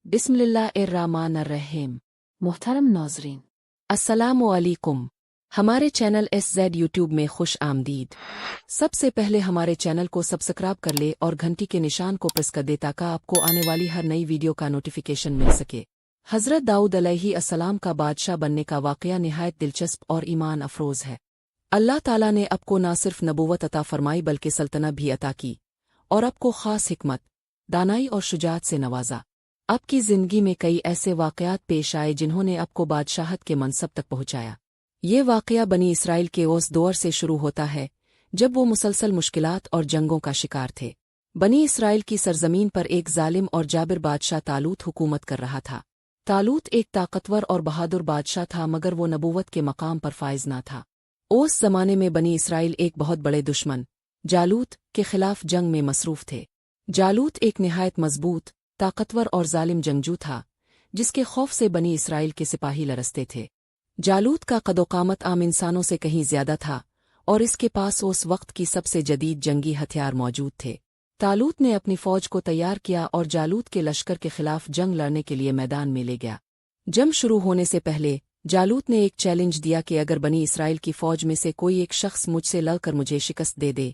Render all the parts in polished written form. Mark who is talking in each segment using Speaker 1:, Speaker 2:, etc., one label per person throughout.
Speaker 1: बिस्मिल्लाहिर्रहमानिर्रहीम। मुहतरम नाज़रीन, अस्सलामु अलैकुम। हमारे चैनल SZ यूट्यूब में खुश आमदीद। सबसे पहले हमारे चैनल को सब्सक्राइब कर ले और घंटी के निशान को प्रेस कर दे ताकि आपको आने वाली हर नई वीडियो का नोटिफिकेशन मिल सके। हज़रत दाऊद अलैहिस्सलाम का बादशाह बनने का वाक़या निहायत दिलचस्प और ईमान अफरोज़ है। अल्लाह ताला ने आपको न सिर्फ नबूवत अता फरमाई बल्कि सल्तनत भी अता की और आपको ख़ास हिकमत, दानाई और शुजाअत से नवाजा। आपकी ज़िंदगी में कई ऐसे वाक़यात पेश आए जिन्होंने आपको बादशाहत के मनसब तक पहुँचाया। ये वाक़या बनी इसराइल के उस दौर से शुरू होता है जब वो मुसलसल मुश्किलात और जंगों का शिकार थे। बनी इसराइल की सरजमीन पर एक जालिम और जाबिर बादशाह तालूत हुकूमत कर रहा था। तालूत एक ताकतवर और बहादुर बादशाह था मगर वो नबूवत के मकाम पर फाइज ना था। उस ज़माने में बनी इसराइल एक बहुत बड़े दुश्मन जालूत के खिलाफ जंग में मसरूफ़ थे। जालूत एक निहायत मजबूत, ताकतवर और जालिम जंगजू था जिसके खौफ से बनी इसराइल के सिपाही लरसते थे। जालूत का कदोकामत आम इंसानों से कहीं ज्यादा था और इसके पास उस वक्त की सबसे जदीद जंगी हथियार मौजूद थे। तालूत ने अपनी फौज को तैयार किया और जालूत के लश्कर के खिलाफ जंग लड़ने के लिए मैदान में ले गया। जंग शुरू होने से पहले जालूत ने एक चैलेंज दिया कि अगर बनी इसराइल की फौज में से कोई एक शख्स मुझसे लड़कर मुझे शिकस्त दे दे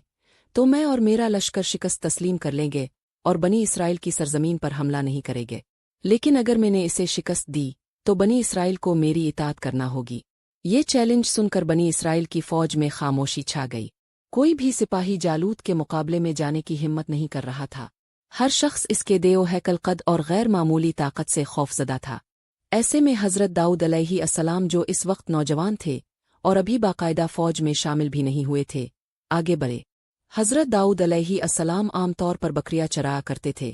Speaker 1: तो मैं और मेरा लश्कर शिकस्त तस्लीम कर लेंगे और बनी इसराइल की सरजमीन पर हमला नहीं करेंगे। लेकिन अगर मैंने इसे शिकस्त दी तो बनी इसराइल को मेरी इताअत करना होगी। ये चैलेंज सुनकर बनी इसराइल की फौज में खामोशी छा गई। कोई भी सिपाही जालूत के मुकाबले में जाने की हिम्मत नहीं कर रहा था। हर शख्स इसके देओ हैकल कद और गैर मामूली ताकत से खौफजदा था। ऐसे में हज़रत दाऊद अलैहिस्सलाम जो इस वक्त नौजवान थे और अभी बाकायदा फौज में शामिल भी नहीं हुए थे, आगे बढ़े। हज़रत दाऊद अलैहिस्सलाम आमतौर पर बकरियां चराया करते थे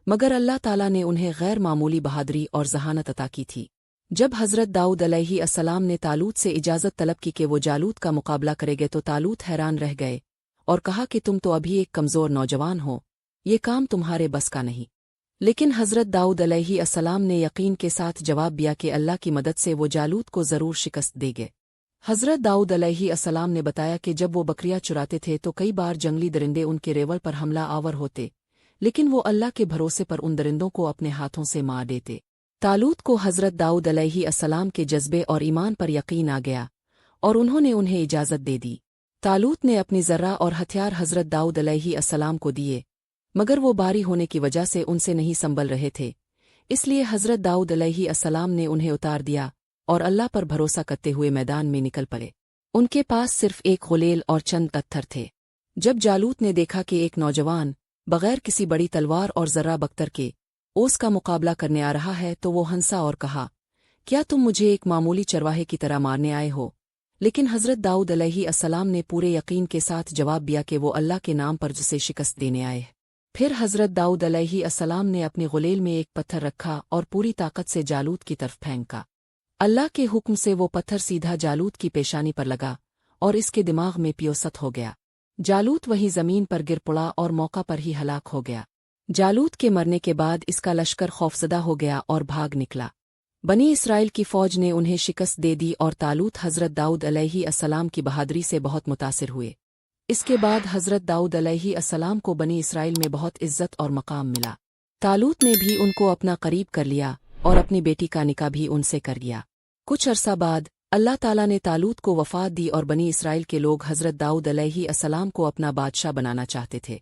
Speaker 1: मगर अल्लाह ताला ने उन्हें गैर मामूली बहादुरी और ज़हानत अता की थी। जब हज़रत दाऊद अलैहिस्सलाम ने तालूत से इजाज़त तलब की कि वो जालूत का मुकाबला करेंगे तो तालूत हैरान रह गए और कहा कि तुम तो अभी एक कमज़ोर नौजवान हो, ये काम तुम्हारे बस का नहीं। लेकिन हज़रत दाऊद अलैहिस्सलाम ने यकीन के साथ जवाब दिया कि अल्लाह की मदद से वो जालूत को ज़रूर शिकस्त देंगे। हज़रत दाऊद अलैहिस्सलाम ने बताया कि जब वो बकरियां चुराते थे तो कई बार जंगली दरिंदे उनके रेवल पर हमला आवर होते, लेकिन वो अल्लाह के भरोसे पर उन दरिंदों को अपने हाथों से मार देते। तालूत को हज़रत दाऊद अलैहिस्सलाम के जज्बे और ईमान पर यकीन आ गया और उन्होंने उन्हें इजाज़त दे दी। तालूत ने अपनी ज़र्रा और हथियार हज़रत दाऊद अलैहिस्सलाम को दिए मगर वो भारी होने की वजह से उनसे नहीं संभल रहे थे, इसलिए हज़रत दाऊद अलैहिस्सलाम ने उन्हें उतार दिया और अल्लाह पर भरोसा करते हुए मैदान में निकल पड़े। उनके पास सिर्फ एक गुलेल और चंद पत्थर थे। जब जालूत ने देखा कि एक नौजवान बगैर किसी बड़ी तलवार और ज़र्रा बख्तर के ओस का मुकाबला करने आ रहा है तो वो हंसा और कहा, क्या तुम मुझे एक मामूली चरवाहे की तरह मारने आए हो? लेकिन हज़रत दाऊद अलैहिस्सलाम ने पूरे यकीन के साथ जवाब दिया कि वो अल्लाह के नाम पर जिसे शिकस्त देने आए। फिर हज़रत दाऊद अलैहिस्सलाम ने अपनी गुलेल में एक पत्थर रखा और पूरी ताकत से जालूत की तरफ फेंका। अल्लाह के हुक्म से वो पत्थर सीधा जालूत की पेशानी पर लगा और इसके दिमाग में पियोसत हो गया। जालूत वहीं ज़मीन पर गिर पड़ा और मौका पर ही हलाक हो गया। जालूत के मरने के बाद इसका लश्कर खौफजदा हो गया और भाग निकला। बनी इसराइल की फ़ौज ने उन्हें शिकस्त दे दी और तालूत हज़रत दाऊद अलैहिस्सलाम की बहादुरी से बहुत मुतासिर हुए। इसके बाद हज़रत दाऊद अलैहिस्सलाम को बनी इसराइल में बहुत इज़्ज़त और मकाम मिला। तालूत ने भी उनको अपना करीब कर लिया और अपनी बेटी का निकाह भी उनसे कर दिया। कुछ अरसा बाद अल्लाह ताला ने तालूत को वफ़ात दी और बनी इसराइल के लोग हज़रत दाऊद अलैहिस्सलाम को अपना बादशाह बनाना चाहते थे।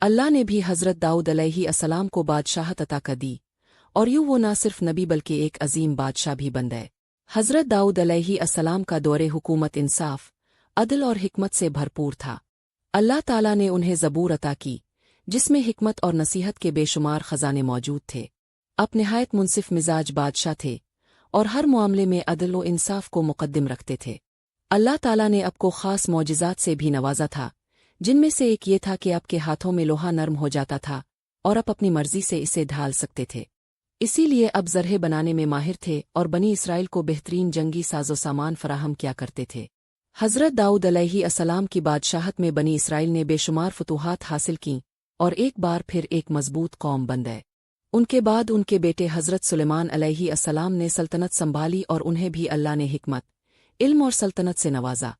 Speaker 1: अल्लाह ने भी हज़रत दाऊद अलैहिस्सलाम को बादशाहत अता कर दी और यूँ वो न सिर्फ नबी बल्कि एक अजीम बादशाह भी बन गए। हज़रत दाऊद अलैहिस्सलाम का दौरे हुकूमत इंसाफ, अदल और हिकमत से भरपूर था। अल्लाह ताला ने उन्हें ज़बूर अता की जिसमें हिकमत और नसीहत के बेशुमार ख़जाने मौजूद थे। आप निहायत मुनसिफ मिजाज बादशाह थे और हर मामले में अदल व इंसाफ को मुक़द्दम रखते थे। अल्लाह ताला ने आपको ख़ास मौजिज़ात से भी नवाजा था, जिनमें से एक ये था कि आपके हाथों में लोहा नरम हो जाता था और आप अपनी मर्जी से इसे ढाल सकते थे। इसीलिए अब ज़रहे बनाने में माहिर थे और बनी इसराइल को बेहतरीन जंगी साजो सामान फराहम किया करते थे। हज़रत दाऊद अलैहिस्सलाम की बादशाहत में बनी इसराइल ने बेशुमार फतूहात हासिल की और एक बार फिर एक मजबूत कौम बन गए। उनके बाद उनके बेटे हज़रत सुलेमान अलैहिस्सलाम ने सल्तनत संभाली और उन्हें भी अल्लाह ने हिकमत, इल्म और सल्तनत से नवाजा।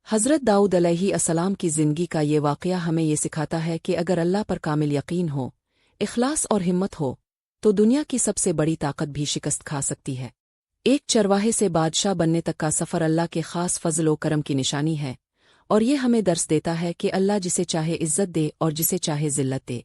Speaker 1: हज़रत दाऊद अलैहिस्सलाम की ज़िंदगी का ये वाक़या हमें ये सिखाता है कि अगर अल्लाह पर कामिल यकीन हो, इखलास और हिम्मत हो तो दुनिया की सबसे बड़ी ताकत भी शिकस्त खा सकती है। एक चरवाहे से बादशाह बनने तक का सफ़र अल्लाह के ख़ास फजल व करम की निशानी है, और ये हमें दर्स देता है कि अल्लाह जिसे चाहे इज्जत दे और जिसे चाहे ज़िल्लत दे।